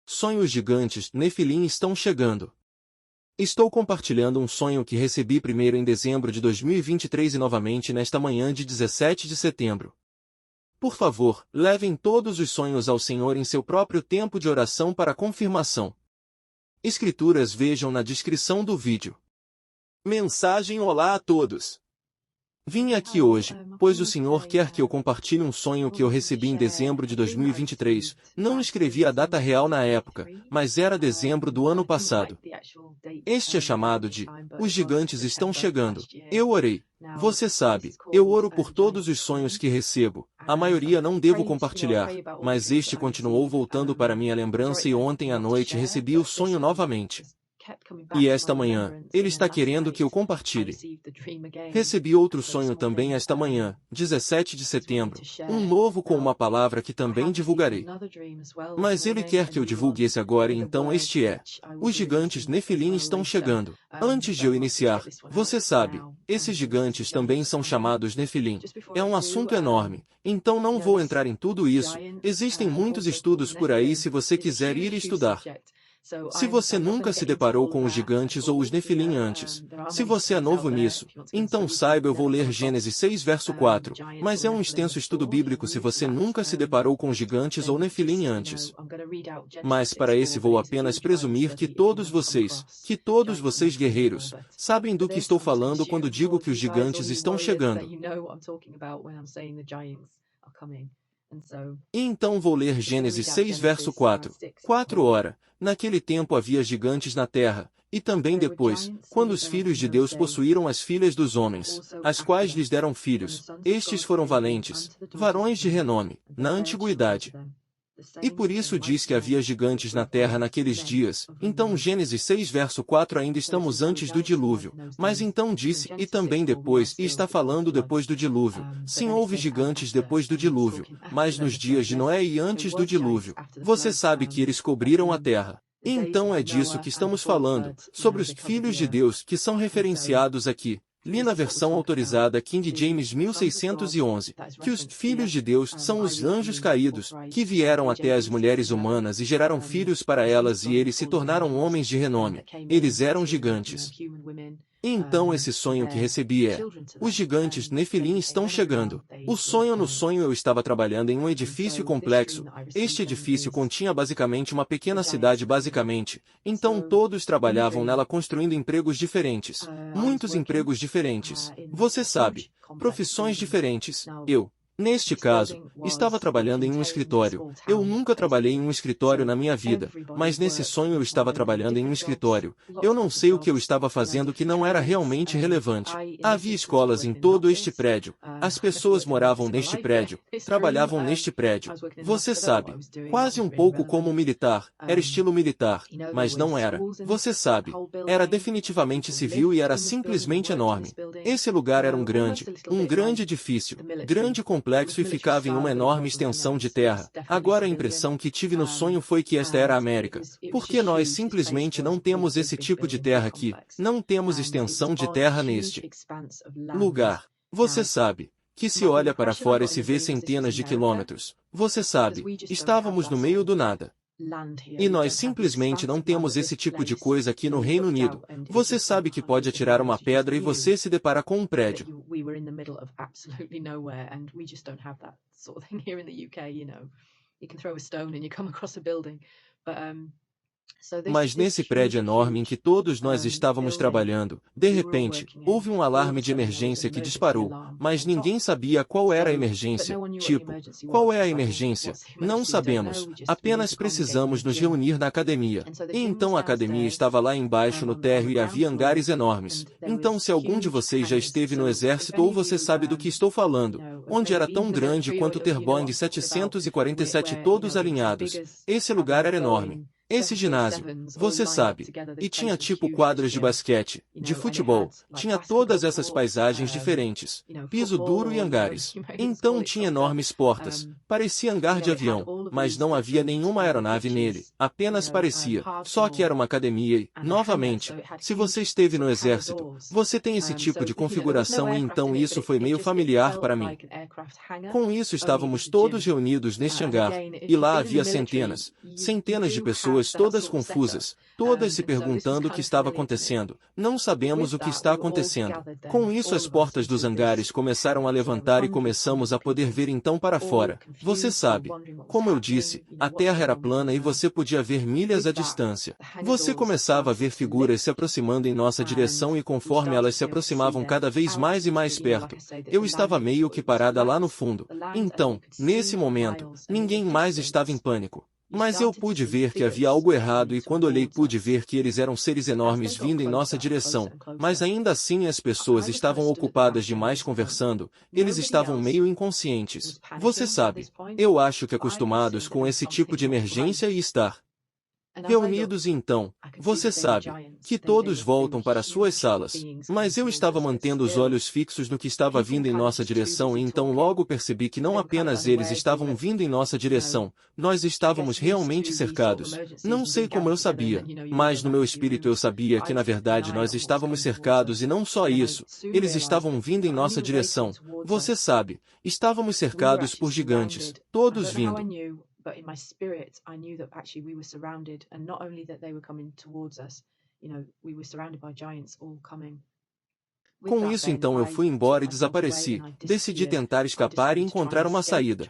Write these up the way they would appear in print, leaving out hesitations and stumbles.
Sonhos gigantes, Nefilim estão chegando. Estou compartilhando um sonho que recebi primeiro em dezembro de 2023 e novamente nesta manhã de 17 de setembro. Por favor, levem todos os sonhos ao Senhor em seu próprio tempo de oração para confirmação. Escrituras vejam na descrição do vídeo. Mensagem: Olá a todos. Vim aqui hoje, pois o Senhor quer que eu compartilhe um sonho que eu recebi em dezembro de 2023. Não escrevi a data real na época, mas era dezembro do ano passado. Este é chamado de Os Gigantes Estão Chegando. Eu orei. Você sabe, eu oro por todos os sonhos que recebo. A maioria não devo compartilhar, mas este continuou voltando para minha lembrança e ontem à noite recebi o sonho novamente. E esta manhã, ele está querendo que eu compartilhe. Recebi outro sonho também esta manhã, 17 de setembro, um novo com uma palavra que também divulgarei. Mas ele quer que eu divulgue esse agora e então este é: Os gigantes Nefilim estão chegando. Antes de eu iniciar, você sabe, esses gigantes também são chamados Nefilim. É um assunto enorme, então não vou entrar em tudo isso. Existem muitos estudos por aí se você quiser ir estudar. Se você nunca se deparou com os gigantes ou os Nefilim antes, se você é novo nisso, então saiba, eu vou ler Gênesis 6 verso 4, mas é um extenso estudo bíblico se você nunca se deparou com gigantes ou Nefilim antes. Mas para esse vou apenas presumir que todos vocês guerreiros, sabem do que estou falando quando digo que os gigantes estão chegando. E então vou ler Gênesis 6 verso 4. 4 Ora, naquele tempo havia gigantes na terra, e também depois, quando os filhos de Deus possuíram as filhas dos homens, as quais lhes deram filhos, estes foram valentes, varões de renome, na antiguidade. E por isso diz que havia gigantes na terra naqueles dias. Então Gênesis 6 verso 4 ainda estamos antes do dilúvio. Mas então disse, e também depois, e está falando depois do dilúvio. Sim, houve gigantes depois do dilúvio, mas nos dias de Noé e antes do dilúvio. Você sabe que eles cobriram a terra. E então é disso que estamos falando, sobre os filhos de Deus que são referenciados aqui. Li na versão autorizada King James 1611, que os filhos de Deus são os anjos caídos, que vieram até as mulheres humanas e geraram filhos para elas e eles se tornaram homens de renome. Eles eram gigantes. E então esse sonho que recebi é: Os gigantes Nefilim estão chegando. No sonho eu estava trabalhando em um edifício complexo. Este edifício continha basicamente uma pequena cidade Então todos trabalhavam nela construindo empregos diferentes. Muitos empregos diferentes. Você sabe, profissões diferentes. Neste caso, estava trabalhando em um escritório. Eu nunca trabalhei em um escritório na minha vida, mas nesse sonho eu estava trabalhando em um escritório. Eu não sei o que eu estava fazendo que não era realmente relevante. Havia escolas em todo este prédio. As pessoas moravam neste prédio, trabalhavam neste prédio. Você sabe, quase um pouco como um militar. Era estilo militar, mas não era. Você sabe, era definitivamente civil e era simplesmente enorme. Esse lugar era um grande edifício, grande complexo e ficava em uma enorme extensão de terra. Agora a impressão que tive no sonho foi que esta era a América. Porque nós simplesmente não temos esse tipo de terra aqui. Não temos extensão de terra neste lugar. Você sabe, que se olha para fora e se vê centenas de quilômetros. Você sabe, estávamos no meio do nada. E nós simplesmente não temos esse tipo de coisa aqui no Reino Unido. Você sabe que pode atirar uma pedra e você se depara com um prédio. Mas nesse prédio enorme em que todos nós estávamos trabalhando, de repente, houve um alarme de emergência que disparou, mas ninguém sabia qual era a emergência. Qual é a emergência? Não sabemos, apenas precisamos nos reunir na academia. E então a academia estava lá embaixo no térreo e havia hangares enormes. Então se algum de vocês já esteve no exército ou você sabe do que estou falando, onde era tão grande quanto ter Boeing 747 todos alinhados, esse lugar era enorme. Esse ginásio, você sabe, e tinha tipo quadras de basquete, de futebol, tinha todas essas paisagens diferentes, piso duro e hangares. Então tinha enormes portas, parecia hangar de avião, mas não havia nenhuma aeronave nele, apenas parecia, só que era uma academia e, novamente, se você esteve no exército, você tem esse tipo de configuração e então isso foi meio familiar para mim. Com isso estávamos todos reunidos neste hangar, e lá havia centenas de pessoas pessoas todas confusas, todas se perguntando o que estava acontecendo. Não sabemos o que está acontecendo. Com isso as portas dos hangares começaram a levantar e começamos a poder ver então para fora. Você sabe, como eu disse, a terra era plana e você podia ver milhas à distância. Você começava a ver figuras se aproximando em nossa direção e conforme elas se aproximavam cada vez mais e mais perto, eu estava meio que parada lá no fundo. Então, nesse momento, ninguém mais estava em pânico. Mas eu pude ver que havia algo errado e quando olhei pude ver que eles eram seres enormes vindo em nossa direção. Mas ainda assim as pessoas estavam ocupadas demais conversando, eles estavam meio inconscientes. Você sabe, eu acho que acostumados com esse tipo de emergência e estar reunidos e então, você sabe, que todos voltam para suas salas. Mas eu estava mantendo os olhos fixos no que estava vindo em nossa direção e então logo percebi que não apenas eles estavam vindo em nossa direção, nós estávamos realmente cercados. Não sei como eu sabia, mas no meu espírito eu sabia que na verdade nós estávamos cercados e não só isso, eles estavam vindo em nossa direção. Você sabe, estávamos cercados por gigantes, todos vindo. But in my spirit, I knew that actually we were surrounded, and not only that they were coming towards us, we were surrounded by giants all coming. Com isso então eu fui embora e desapareci. Decidi tentar escapar e encontrar uma saída.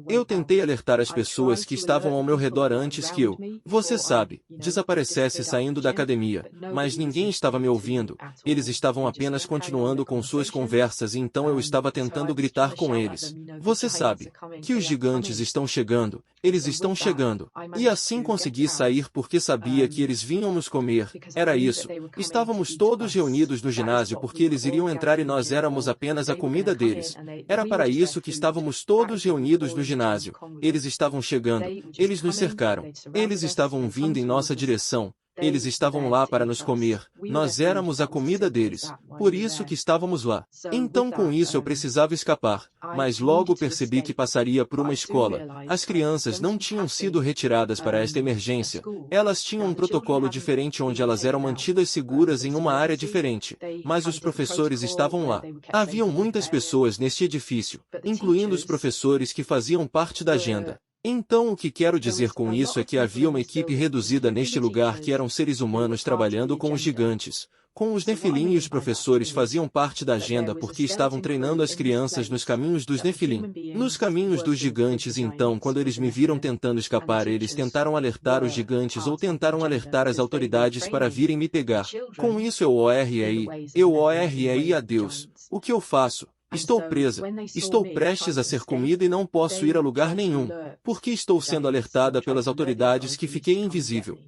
Eu tentei alertar as pessoas que estavam ao meu redor antes que eu, você sabe, desaparecesse saindo da academia, mas ninguém estava me ouvindo. Eles estavam apenas continuando com suas conversas e então eu estava tentando gritar com eles. Você sabe, que os gigantes estão chegando, eles estão chegando. E assim consegui sair porque sabia que eles vinham nos comer. Era isso. Estávamos todos reunidos no ginásio porque eles iriam entrar e nós éramos apenas a comida deles. Era para isso que estávamos todos reunidos no ginásio. Eles estavam chegando. Eles nos cercaram. Eles estavam vindo em nossa direção. Eles estavam lá para nos comer. Nós éramos a comida deles. Por isso que estávamos lá. Então com isso eu precisava escapar. Mas logo percebi que passaria por uma escola. As crianças não tinham sido retiradas para esta emergência. Elas tinham um protocolo diferente onde elas eram mantidas seguras em uma área diferente. Mas os professores estavam lá. Haviam muitas pessoas neste edifício, incluindo os professores que faziam parte da agenda. Então o que quero dizer com isso é que havia uma equipe reduzida neste lugar que eram seres humanos trabalhando com os gigantes. Com os Nefilim e os professores faziam parte da agenda porque estavam treinando as crianças nos caminhos dos Nefilim. Nos caminhos dos gigantes então quando eles me viram tentando escapar eles tentaram alertar os gigantes ou tentaram alertar as autoridades para virem me pegar. Com isso eu orei a Deus. O que eu faço? Estou presa. Estou prestes a ser comida e não posso ir a lugar nenhum, porque estou sendo alertada pelas autoridades que fiquei invisível.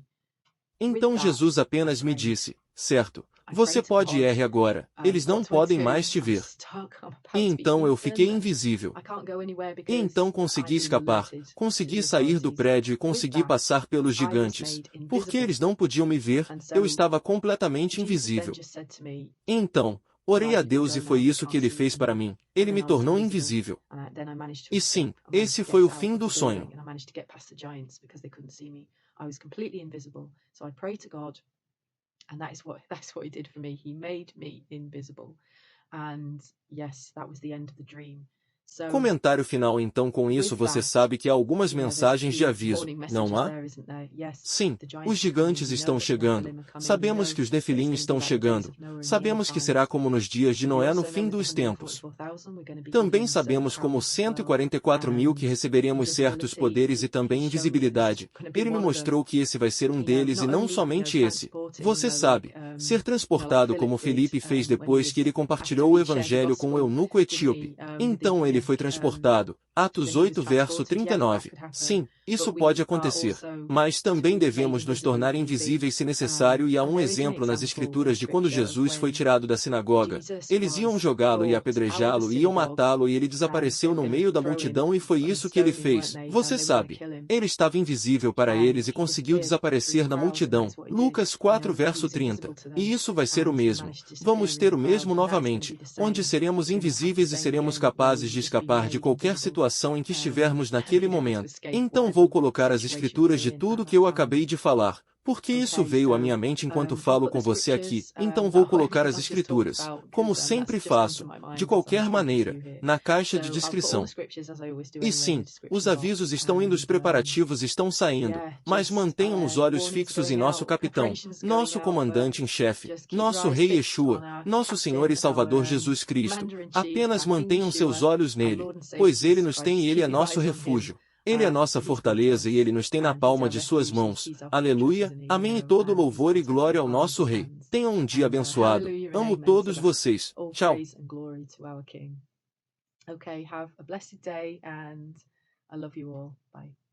Então Jesus apenas me disse, certo, você pode ir agora, eles não podem mais te ver. E então eu fiquei invisível. E então consegui escapar, consegui sair do prédio e consegui passar pelos gigantes. Porque eles não podiam me ver, eu estava completamente invisível. Então, orei a Deus e foi isso que Ele fez para mim. Ele me tornou invisível. E sim, esse foi o fim do sonho. And that's what he did for me. He made me invisible. And yes, that was the end of the dream. Comentário final então com isso você sabe que há algumas mensagens de aviso, não há? Sim, os gigantes estão chegando. Sabemos que os Nefilim estão chegando. Sabemos que será como nos dias de Noé no fim dos tempos. Também sabemos como 144.000 que receberemos certos poderes e também invisibilidade. Ele me mostrou que esse vai ser um deles e não somente esse. Você sabe, ser transportado como Felipe fez depois que ele compartilhou o evangelho com o eunuco etíope. Então ele foi transportado. Atos 8 verso 39. Sim, isso pode acontecer. Mas também devemos nos tornar invisíveis se necessário e há um exemplo nas Escrituras de quando Jesus foi tirado da sinagoga. Eles iam jogá-lo e apedrejá-lo e iam matá-lo e ele desapareceu no meio da multidão e foi isso que ele fez. Você sabe, ele estava invisível para eles e conseguiu desaparecer na multidão. Lucas 4 verso 30. E isso vai ser o mesmo. Vamos ter o mesmo novamente, onde seremos invisíveis e seremos capazes de escapar de qualquer situação em que estivermos naquele momento. Então vou colocar as escrituras de tudo que eu acabei de falar, Porque isso veio à minha mente enquanto falo com você aqui, então vou colocar as escrituras, como sempre faço, de qualquer maneira, na caixa de descrição. E sim, os avisos estão indo, os preparativos estão saindo, mas mantenham os olhos fixos em nosso capitão, nosso comandante em chefe, nosso Rei Yeshua, nosso Senhor e Salvador Jesus Cristo. Apenas mantenham seus olhos nele, pois ele nos tem e ele é nosso refúgio. Ele é nossa fortaleza e ele nos tem na palma de suas mãos. Aleluia, amém, e todo louvor e glória ao nosso Rei. Tenham um dia abençoado. Amo todos vocês. Tchau. Okay, have a blessed day and I love you all. Bye.